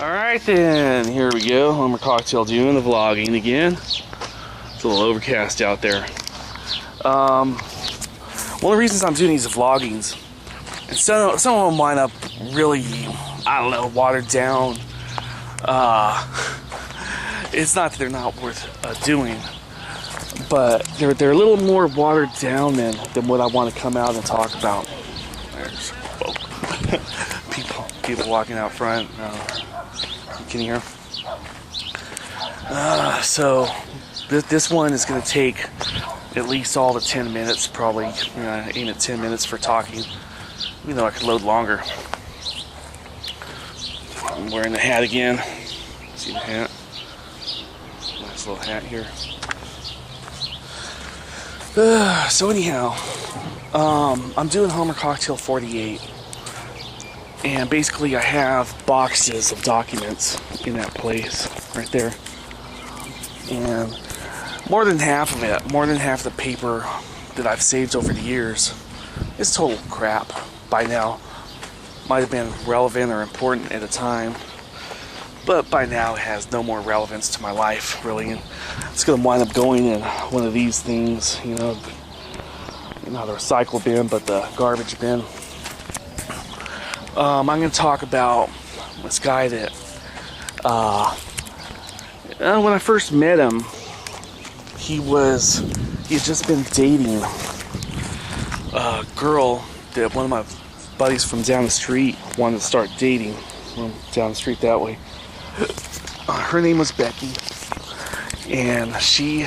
Alright then, here we go. Homer Cocktail doing the vlogging again. It's a little overcast out there. One of the reasons I'm doing these vloggings, and some of them wind up really, I don't know, watered down. It's not that they're not worth doing, but they're a little more watered down than what I want to come out and talk about. There's people walking out front. You can hear. So this one is going to take at least all the 10 minutes, probably. Aim at 10 minutes for talking. Even though I could load longer. I'm wearing the hat again. See the hat? Nice little hat here. So anyhow, I'm doing Homer Cocktail 48. And basically I have boxes of documents in that place right there. And more than half of it, more than half the paper that I've saved over the years is total crap by now. Might have been relevant or important at a time, but by now it has no more relevance to my life, really. And it's going to wind up going in one of these things, not the recycle bin, but the garbage bin. I'm going to talk about this guy that, when I first met him, he'd just been dating a girl that one of my buddies from down the street wanted to start dating from down the street that way. Her name was Becky, and she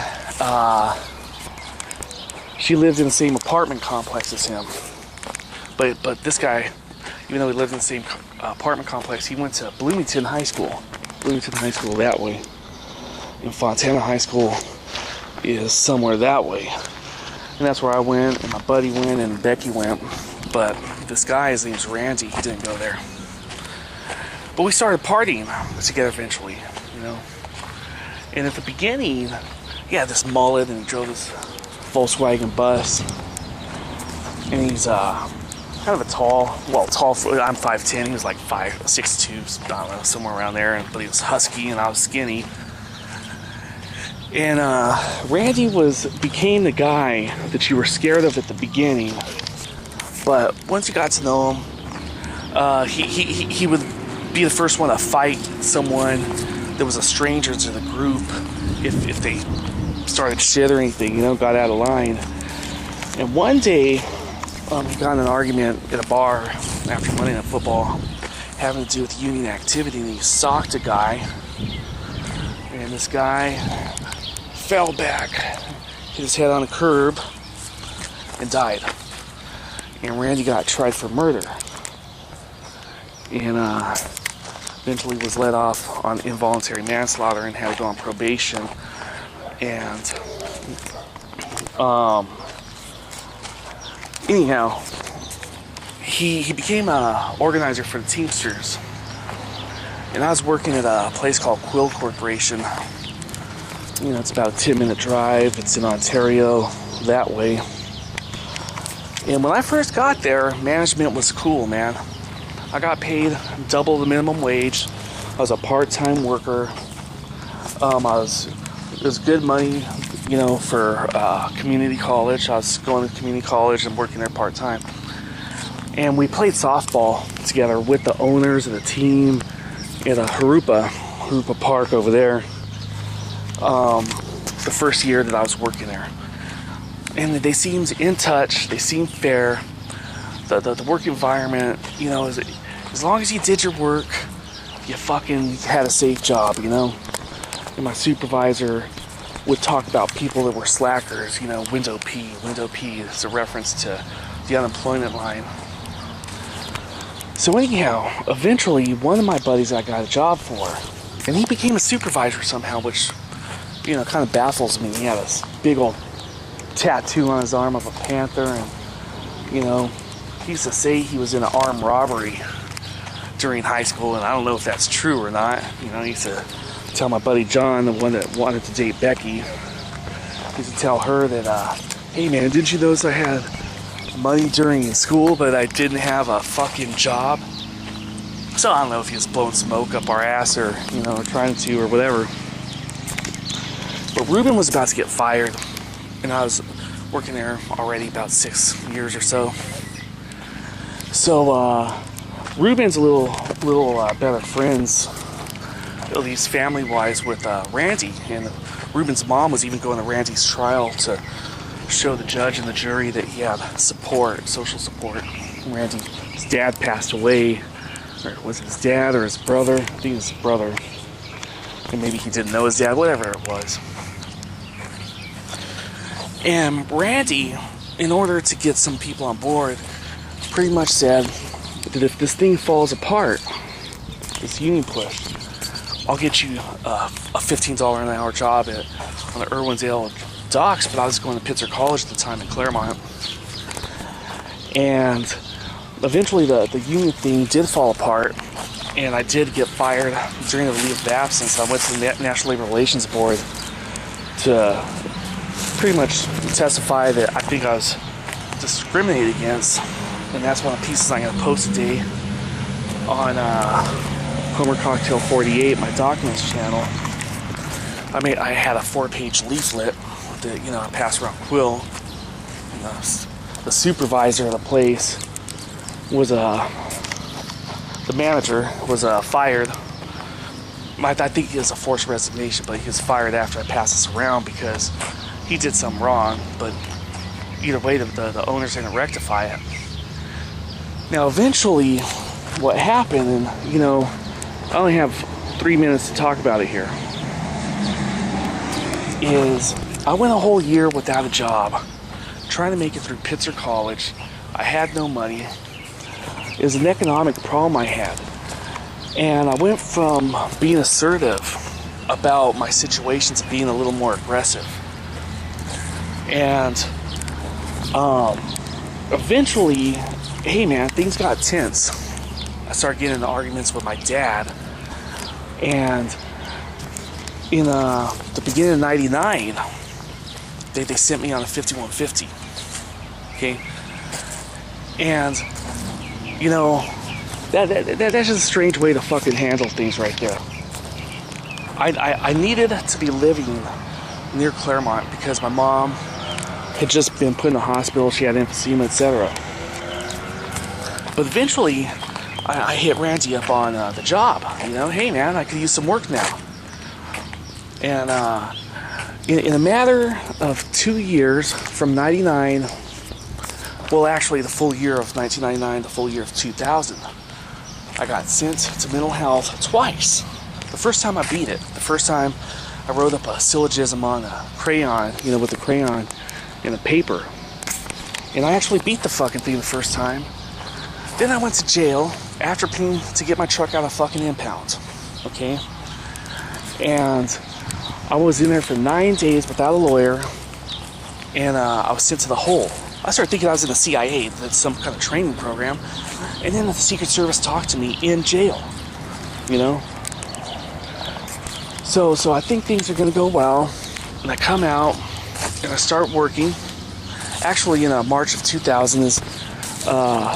lived in the same apartment complex as him. But this guy, even though he lived in the same apartment complex, he went to Bloomington High School that way. And Fontana High School is somewhere that way. And that's where I went, and my buddy went, and Becky went. But this guy, his name's Randy, he didn't go there. But we started partying together eventually, And at the beginning, he had this mullet, and he drove this Volkswagen bus. And he's kind of a tall, I'm 5'10", he was like 6'2", I don't know, somewhere around there. But he was husky, and I was skinny. And Randy became the guy that you were scared of at the beginning. But once you got to know him, he would be the first one to fight someone that was a stranger to the group if they started shit or anything, got out of line. And one day, he got in an argument at a bar after Monday Night Football having to do with union activity, and he socked a guy. And this guy fell back, hit his head on a curb, and died. And Randy got tried for murder. And eventually was let off on involuntary manslaughter and had to go on probation. And anyhow, he became an organizer for the Teamsters. And I was working at a place called Quill Corporation. It's about a 10-minute drive. It's in Ontario, that way. And when I first got there, management was cool, man. I got paid double the minimum wage. I was a part-time worker. It was good money, for community college. I was going to community college and working there part-time. And we played softball together with the owners of the team at a Harupa Park over there. The first year that I was working there. And they seemed in touch, they seemed fair. The work environment, as long as you did your work, you fucking had a safe job, And my supervisor would talk about people that were slackers, window P is a reference to the unemployment line. So anyhow, eventually one of my buddies I got a job for, and he became a supervisor somehow, which kind of baffles me. He had this big old tattoo on his arm of a panther, and he used to say he was in an armed robbery during high school, and I don't know if that's true or not. He used to tell my buddy John, the one that wanted to date Becky, he used to tell her that, hey man, didn't you notice I had money during school, but I didn't have a fucking job? So I don't know if he was blowing smoke up our ass or, you know, trying to or whatever. But Ruben was about to get fired, and I was working there already about 6 years or so. So Ruben's a little better friends, at least family-wise, with Randy. And Ruben's mom was even going to Randy's trial to show the judge and the jury that he had support, social support. Randy's dad passed away, or was it his dad or his brother? I think it was his brother. And maybe he didn't know his dad, whatever it was. And Randy, in order to get some people on board, pretty much said that if this thing falls apart, this union push, I'll get you a $15 an hour job on the Irwindale docks. But I was going to Pitzer College at the time in Claremont. And eventually the union thing did fall apart, and I did get fired during the leave of absence. I went to the National Labor Relations Board to pretty much testify that I think I was discriminated against, and that's one of the pieces I'm going to post today on Homer Cocktail 48, my documents channel. I had a 4-page leaflet that, you know, I passed around Quill, and the supervisor of the place was the manager was fired. I think he was a forced resignation, but he was fired after I passed this around because he did something wrong. But either way, the owners didn't rectify it. Now, eventually, what happened, and you know, I only have 3 minutes to talk about it here, is I went a whole year without a job, trying to make it through Pitzer College. I had no money. It was an economic problem I had. And I went from being assertive about my situation to being a little more aggressive. And eventually, hey man, things got tense. I started getting into arguments with my dad. And in the beginning of '99, they sent me on a 5150. Okay? And, you know, that's just a strange way to fucking handle things right there. I needed to be living near Claremont because my mom had just been put in the hospital. She had emphysema, etc. But eventually, I hit Randy up on the job. You know, hey man, I could use some work now. And in a matter of 2 years, from '99, well, actually the full year of 1999, the full year of 2000, I got sent to mental health twice. The first time I beat it. The first time I wrote up a syllogism on a crayon, you know, with the crayon in a paper. And I actually beat the fucking thing the first time. Then I went to jail after paying to get my truck out of fucking impound. Okay? And I was in there for 9 days without a lawyer. And I was sent to the hole. I started thinking I was in the CIA, that's some kind of training program. And then the Secret Service talked to me in jail, you know? So I think things are going to go well. And I come out and I start working. Actually, in March of 2000,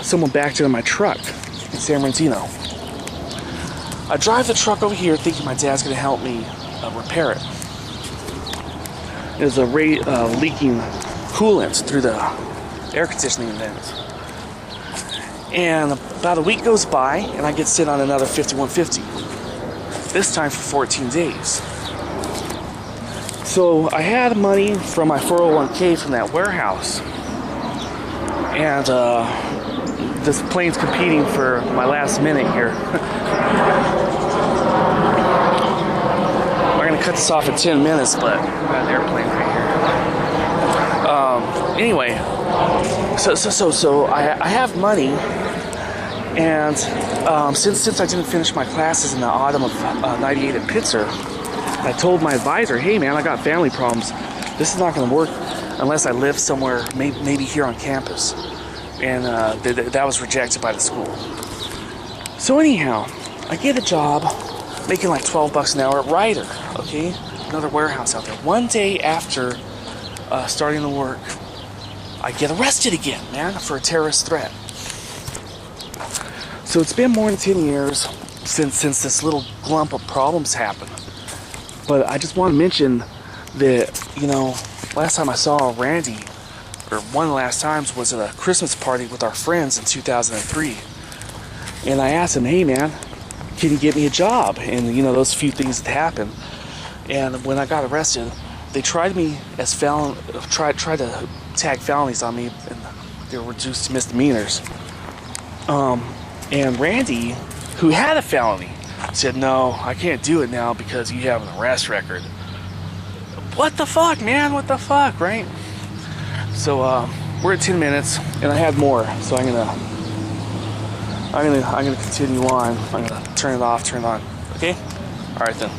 someone backed into my truck in San Bernardino. I drive the truck over here thinking my dad's going to help me repair it. There's a leaking coolant through the air conditioning vent. And about a week goes by, and I get sent on another 5150. This time for 14 days. So I had money from my 401k from that warehouse. And this plane's competing for my last minute here. We're gonna cut this off in 10 minutes, but I've got an airplane right here. Anyway, so I have money. And since I didn't finish my classes in the autumn of '98 at Pitzer, I told my advisor, hey man, I got family problems. This is not going to work unless I live somewhere, maybe here on campus. And that was rejected by the school. So anyhow, I get a job making like $12 an hour at Ryder, okay? Another warehouse out there. One day after starting the work, I get arrested again, man, for a terrorist threat. So it's been more than 10 years since this little glump of problems happened. But I just want to mention that, you know, last time I saw Randy, or one of the last times, was at a Christmas party with our friends in 2003. And I asked him, hey man, can you get me a job? And you know, those few things that happened. And when I got arrested, they tried me as tried to tag felonies on me, and they were reduced to misdemeanors. And Randy, who had a felony, said, no, I can't do it now because you have an arrest record. What the fuck, man? What the fuck, right? So we're at 10 minutes, and I had more, so I'm gonna continue on. I'm gonna turn it off, turn it on. Okay? All right then.